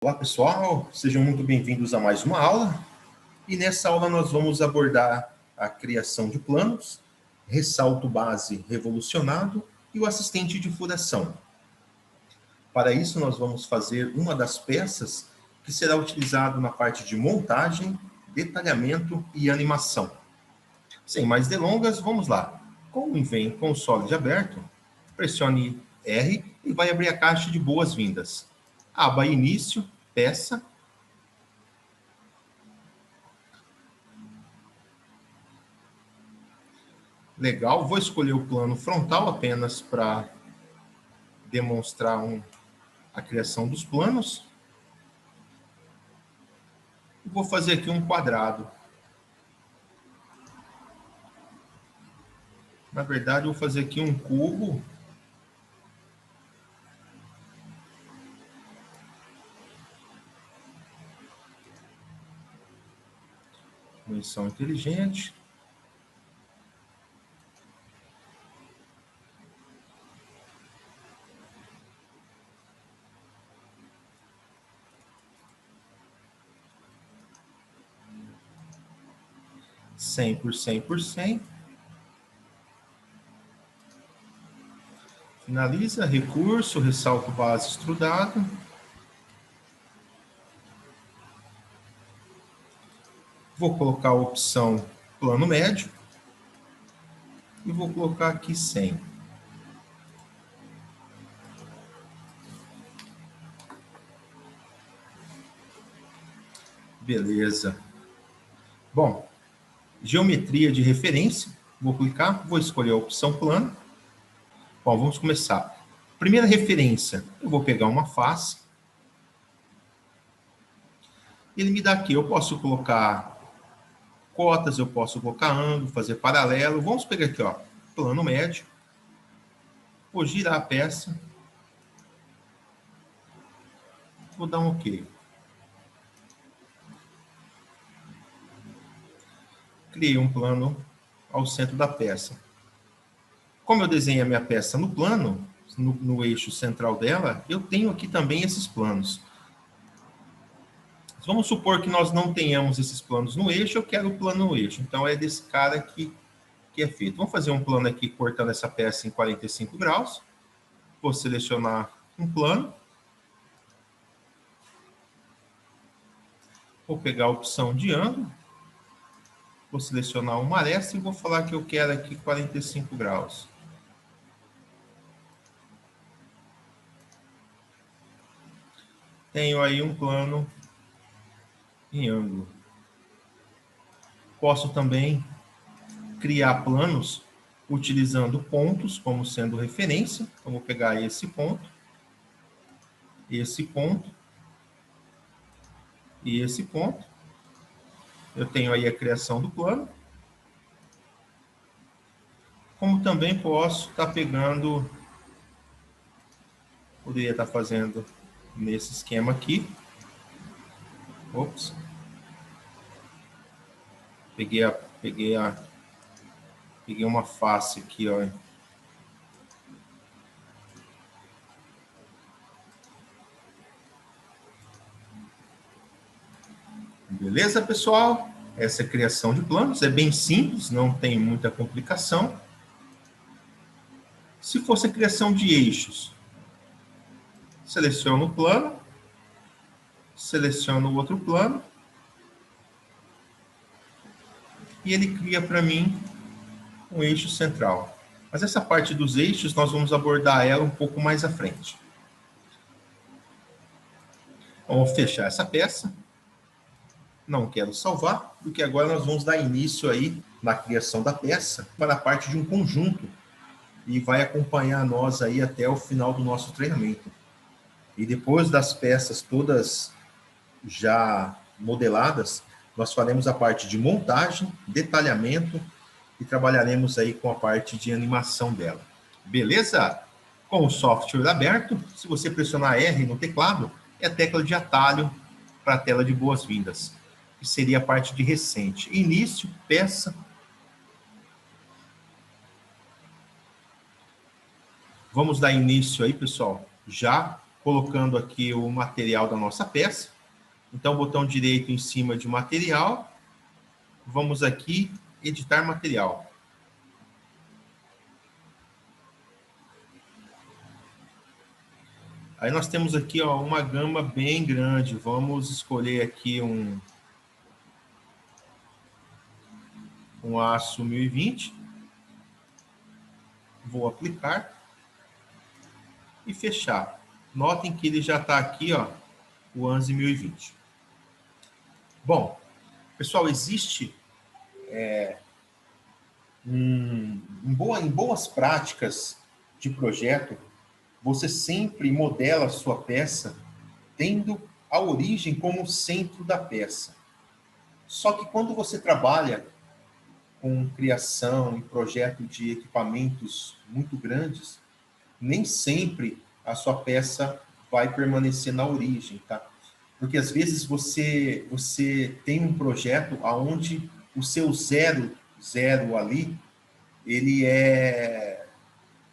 Olá pessoal, sejam muito bem-vindos a mais uma aula. E nessa aula nós vamos abordar a criação de planos, ressalto base revolucionado e o assistente de furação. Para isso nós vamos fazer uma das peças que será utilizado na parte de montagem, detalhamento e animação. Sem mais delongas, vamos lá. Como vem com o Solid aberto, pressione R e vai abrir a caixa de boas-vindas. Aba Início, Peça. Legal, vou escolher o plano frontal apenas para demonstrar a criação dos planos. Vou fazer aqui um quadrado. Na verdade, eu vou fazer aqui um cubo. Dimensão inteligente. Cem por 100%. Finaliza, recurso, ressalto base extrudado. Vou colocar a opção plano médio. E vou colocar aqui 100. Beleza. Bom, geometria de referência. Vou clicar, vou escolher a opção plano. Bom, vamos começar. Primeira referência, eu vou pegar uma face. Ele me dá aqui, eu posso colocar cotas, eu posso colocar ângulo, fazer paralelo. Vamos pegar aqui, ó, plano médio. Vou girar a peça. Vou dar um OK. Criei um plano ao centro da peça. Como eu desenhei a minha peça no plano, no eixo central dela, eu tenho aqui também esses planos. Vamos supor que nós não tenhamos esses planos no eixo, eu quero o plano no eixo. Então, é desse cara aqui que é feito. Vamos fazer um plano aqui, cortando essa peça em 45 graus. Vou selecionar um plano. Vou pegar a opção de ângulo. Vou selecionar uma aresta e vou falar que eu quero aqui 45 graus. Tenho aí um plano em ângulo. Posso também criar planos utilizando pontos como sendo referência. Então, vou pegar esse ponto e esse ponto. Eu tenho aí a criação do plano. Como também posso estar pegando, poderia estar fazendo nesse esquema aqui. Ops. Peguei uma face aqui, ó. Beleza, pessoal? Essa é a criação de planos. É bem simples, não tem muita complicação. Se fosse a criação de eixos, seleciono o plano, seleciono o outro plano, e ele cria para mim um eixo central. Mas essa parte dos eixos, nós vamos abordar ela um pouco mais à frente. Vamos fechar essa peça. Não quero salvar, porque agora nós vamos dar início aí na criação da peça para a parte de um conjunto e vai acompanhar nós aí até o final do nosso treinamento. E depois das peças todas já modeladas, nós faremos a parte de montagem, detalhamento e trabalharemos aí com a parte de animação dela. Beleza? Com o software aberto, se você pressionar R no teclado, é a tecla de atalho para a tela de boas-vindas, que seria a parte de recente. Início, peça. Vamos dar início aí, pessoal, já colocando aqui o material da nossa peça. Então, botão direito em cima de material. Vamos aqui, editar material. Aí nós temos aqui, ó, uma gama bem grande. Vamos escolher aqui um aço 1020. Vou aplicar e fechar. Notem que ele já está aqui, ó, o ANSI 1020. Bom, pessoal, existe em boas práticas de projeto, você sempre modela a sua peça tendo a origem como centro da peça. Só que quando você trabalha com criação e projeto de equipamentos muito grandes, nem sempre a sua peça vai permanecer na origem, tá? Porque às vezes você tem um projeto onde o seu zero ali, ele é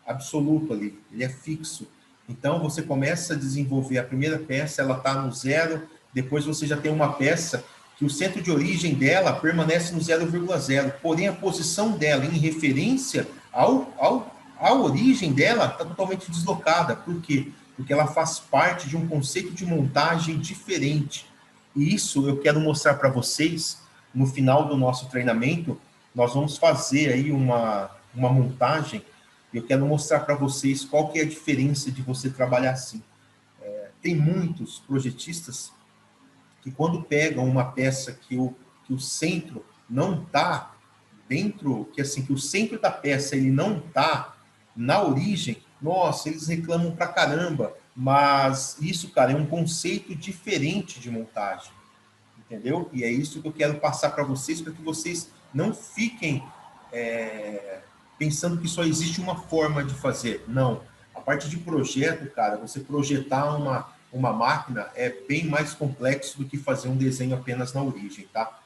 absoluto ali, ele é fixo. Então você começa a desenvolver a primeira peça, ela está no zero, depois você já tem uma peça que o centro de origem dela permanece no 0,0, porém a posição dela em referência à origem dela está totalmente deslocada. Por quê? Porque ela faz parte de um conceito de montagem diferente. E isso eu quero mostrar para vocês no final do nosso treinamento. Nós vamos fazer aí uma montagem. Eu quero mostrar para vocês qual que é a diferença de você trabalhar assim. Tem muitos projetistas que quando pegam uma peça que o centro não está dentro, que assim, que o centro da peça ele não está na origem, nossa, eles reclamam pra caramba, mas isso, cara, é um conceito diferente de montagem, entendeu? E é isso que eu quero passar para vocês, para que vocês não fiquem pensando que só existe uma forma de fazer. Não. A parte de projeto, cara, você projetar uma máquina é bem mais complexo do que fazer um desenho apenas na origem, tá?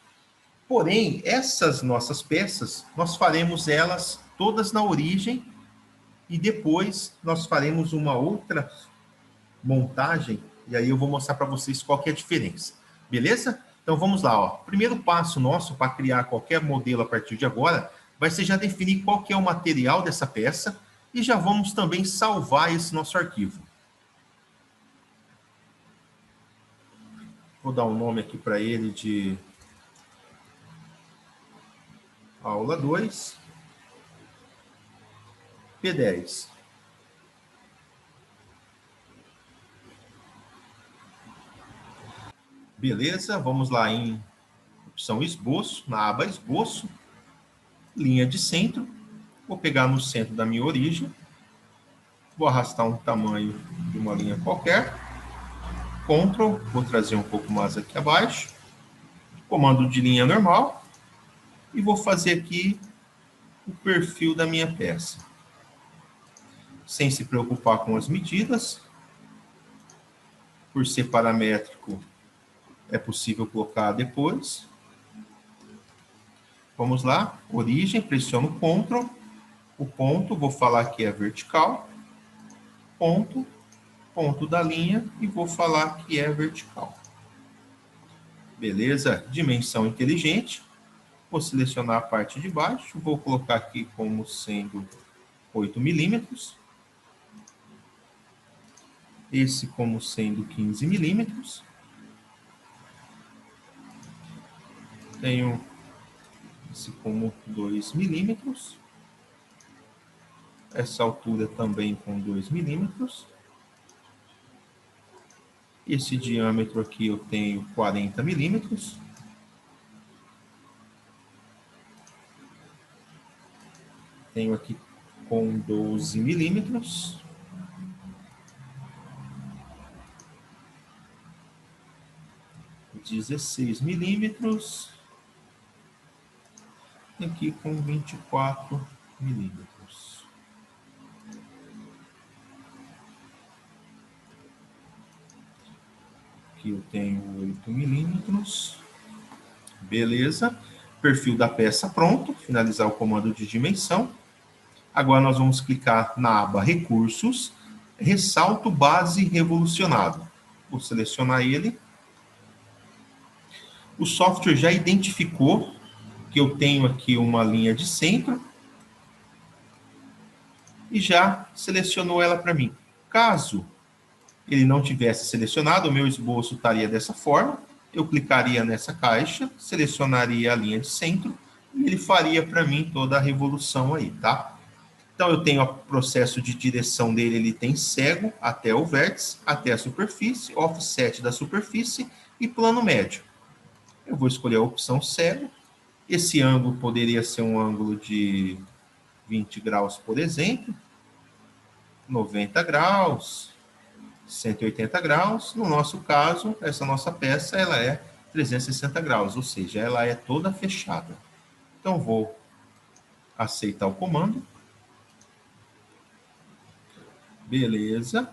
Porém, essas nossas peças, nós faremos elas todas na origem e depois nós faremos uma outra montagem e aí eu vou mostrar para vocês qual que é a diferença. Beleza? Então vamos lá, ó. Primeiro passo nosso para criar qualquer modelo a partir de agora vai ser já definir qual que é o material dessa peça e já vamos também salvar esse nosso arquivo. Vou dar um nome aqui para ele de aula 2, P10. Beleza, vamos lá em opção esboço, na aba esboço, linha de centro, vou pegar no centro da minha origem, vou arrastar um tamanho de uma linha qualquer, Ctrl, vou trazer um pouco mais aqui abaixo, comando de linha normal, e vou fazer aqui o perfil da minha peça. Sem se preocupar com as medidas, por ser paramétrico, é possível colocar depois. Vamos lá, origem, pressiono Ctrl, o ponto, vou falar que é vertical, ponto, ponto da linha e vou falar que é vertical. Beleza? Dimensão inteligente. Vou selecionar a parte de baixo, vou colocar aqui como sendo 8 milímetros. Esse como sendo 15 milímetros. Tenho esse como 2 milímetros. Essa altura também com 2 milímetros. Esse diâmetro aqui eu tenho 40 milímetros. Tenho aqui com 12 milímetros. (16 milímetros). Aqui com 24 milímetros. Aqui eu tenho 8 milímetros. Beleza. Perfil da peça pronto. Finalizar o comando de dimensão. Agora nós vamos clicar na aba Recursos. ressalto base revolucionado. Vou selecionar ele. O software já identificou que eu tenho aqui uma linha de centro e já selecionou ela para mim. Caso ele não tivesse selecionado, o meu esboço estaria dessa forma. Eu clicaria nessa caixa, selecionaria a linha de centro e ele faria para mim toda a revolução aí, tá? Então, eu tenho o processo de direção dele, ele tem cego até o vértice, até a superfície, offset da superfície e plano médio. Eu vou escolher a opção cego. Esse ângulo poderia ser um ângulo de 20 graus, por exemplo, 90 graus, 180 graus. No nosso caso, essa nossa peça ela é 360 graus, ou seja, ela é toda fechada. Então, vou aceitar o comando. Beleza.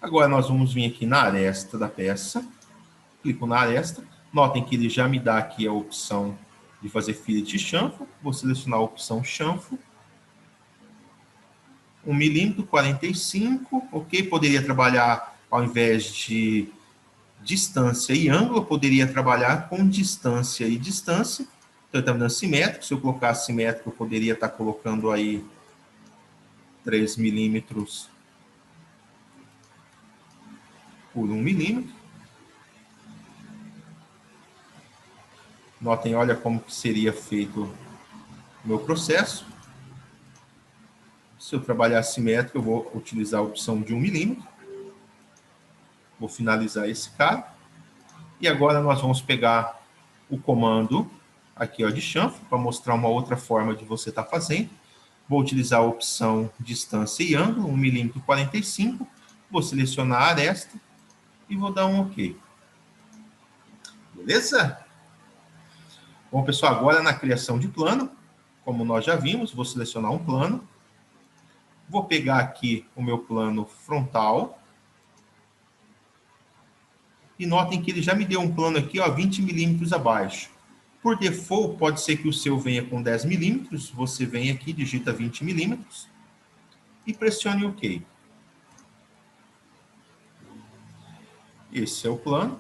Agora nós vamos vir aqui na aresta da peça. Clico na aresta. Notem que ele já me dá aqui a opção de fazer fillet chanfro. Vou selecionar a opção chanfro. 1 milímetro, 45. Ok, poderia trabalhar ao invés de distância e ângulo, eu poderia trabalhar com distância e distância. Então, ele está me dando simétrico. Se eu colocar simétrico, eu poderia estar colocando aí 3 milímetros por 1 milímetro. Notem, olha como que seria feito o meu processo. Se eu trabalhar simétrico, eu vou utilizar a opção de 1 milímetro. Vou finalizar esse cara. E agora nós vamos pegar o comando aqui, ó, de chanfro, para mostrar uma outra forma de você estar fazendo. Vou utilizar a opção distância e ângulo, 1 milímetro 45. Vou selecionar a aresta e vou dar um OK. Beleza? Bom, pessoal, agora na criação de plano, como nós já vimos, vou selecionar um plano. Vou pegar aqui o meu plano frontal. E notem que ele já me deu um plano aqui, ó, 20 milímetros abaixo. Por default, pode ser que o seu venha com 10 milímetros. Você vem aqui, digita 20 milímetros e pressione OK. Esse é o plano.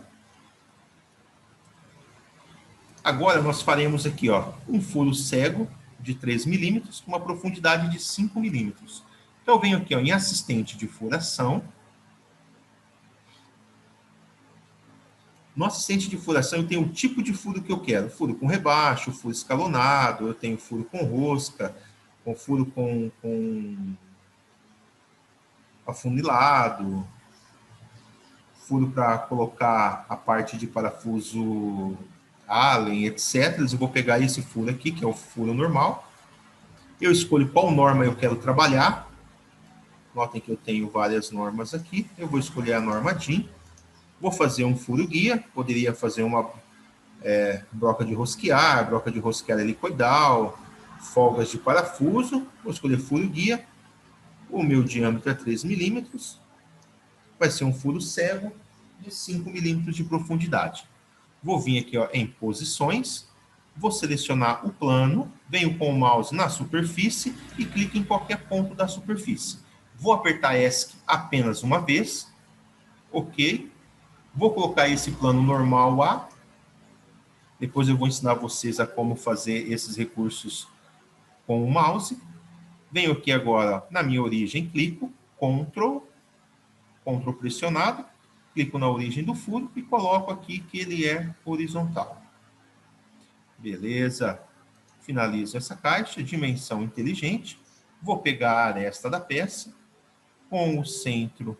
Agora nós faremos aqui, ó, um furo cego de 3 milímetros com uma profundidade de 5 milímetros. Então eu venho aqui, ó, em assistente de furação. No assistente de furação eu tenho o tipo de furo que eu quero. Furo com rebaixo, furo escalonado, eu tenho furo com rosca, furo com afunilado, furo para colocar a parte de parafuso Allen, etc. Eu vou pegar esse furo aqui, que é o furo normal. Eu escolho qual norma eu quero trabalhar. Notem que eu tenho várias normas aqui. Eu vou escolher a norma DIN. Vou fazer um furo guia. Poderia fazer uma broca de rosquear helicoidal, folgas de parafuso. Vou escolher furo guia. O meu diâmetro é 3 milímetros. Vai ser um furo cego de 5 milímetros de profundidade. Vou vir aqui, ó, em posições, vou selecionar o plano, venho com o mouse na superfície e clico em qualquer ponto da superfície. Vou apertar ESC apenas uma vez, OK. Vou colocar esse plano normal A. Depois eu vou ensinar vocês a como fazer esses recursos com o mouse. Venho aqui agora na minha origem, clico, Ctrl pressionado, clico na origem do furo e coloco aqui que ele é horizontal. Beleza. Finalizo essa caixa, dimensão inteligente. Vou pegar a aresta da peça com o centro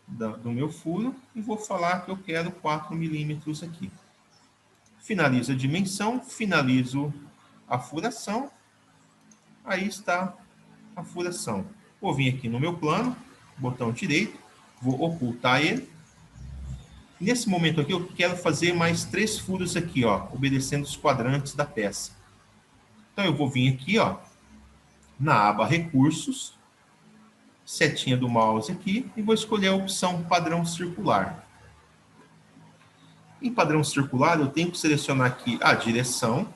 do meu furo e vou falar que eu quero 4 milímetros aqui. Finalizo a dimensão, finalizo a furação. Aí está a furação. Vou vir aqui no meu plano, botão direito, vou ocultar ele. Nesse momento aqui, eu quero fazer mais 3 furos aqui, ó, obedecendo os quadrantes da peça. Então, eu vou vir aqui, ó, na aba Recursos, setinha do mouse aqui, e vou escolher a opção Padrão Circular. Em Padrão Circular, eu tenho que selecionar aqui a direção.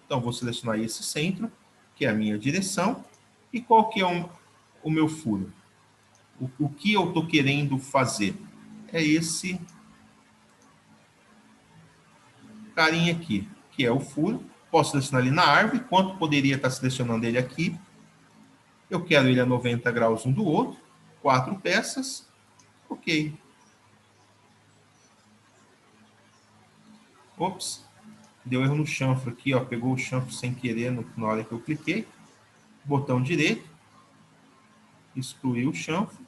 Então, vou selecionar esse centro, que é a minha direção. E qual que é o meu furo? O que eu estou querendo fazer? É esse carinha aqui, que é o furo. Posso selecionar ele na árvore. Quanto poderia estar selecionando ele aqui? Eu quero ele a 90 graus um do outro. 4 peças. Ok. Ops. Deu erro no chanfro aqui, ó. Pegou o chanfro sem querer na hora que eu cliquei. Botão direito. Excluir o chanfro.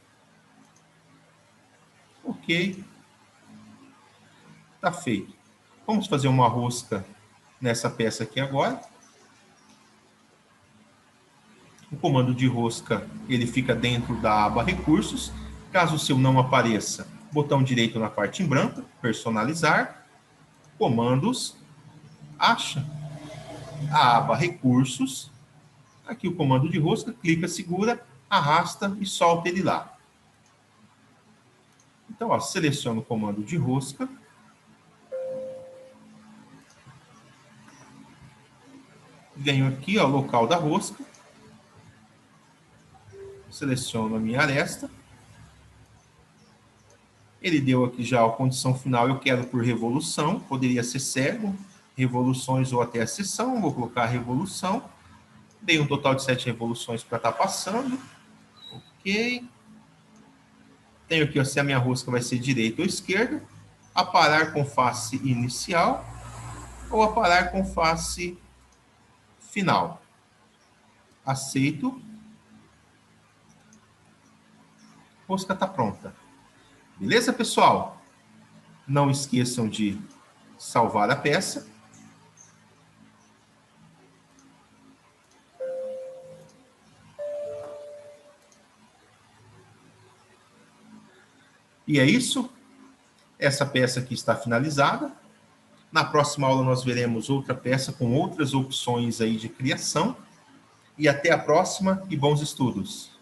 Ok. Tá feito. Vamos fazer uma rosca nessa peça aqui agora. O comando de rosca, ele fica dentro da aba recursos. Caso o seu não apareça, botão direito na parte em branco, personalizar, comandos, acha a aba recursos. Aqui o comando de rosca, clica, segura, arrasta e solta ele lá. Então, ó, seleciono o comando de rosca. Venho aqui ao local da rosca. Seleciono a minha aresta. Ele deu aqui já a condição final, eu quero por revolução. Poderia ser cego, revoluções ou até a seção. Vou colocar revolução. Dei um total de 7 revoluções para estar passando. Ok. Tenho aqui ó, se a minha rosca vai ser direita ou esquerda. Aparar com face inicial ou aparar com face final. Aceito. Rosca está pronta. Beleza, pessoal? Não esqueçam de salvar a peça. E é isso. Essa peça aqui está finalizada. Na próxima aula nós veremos outra peça com outras opções aí de criação. E até a próxima e bons estudos.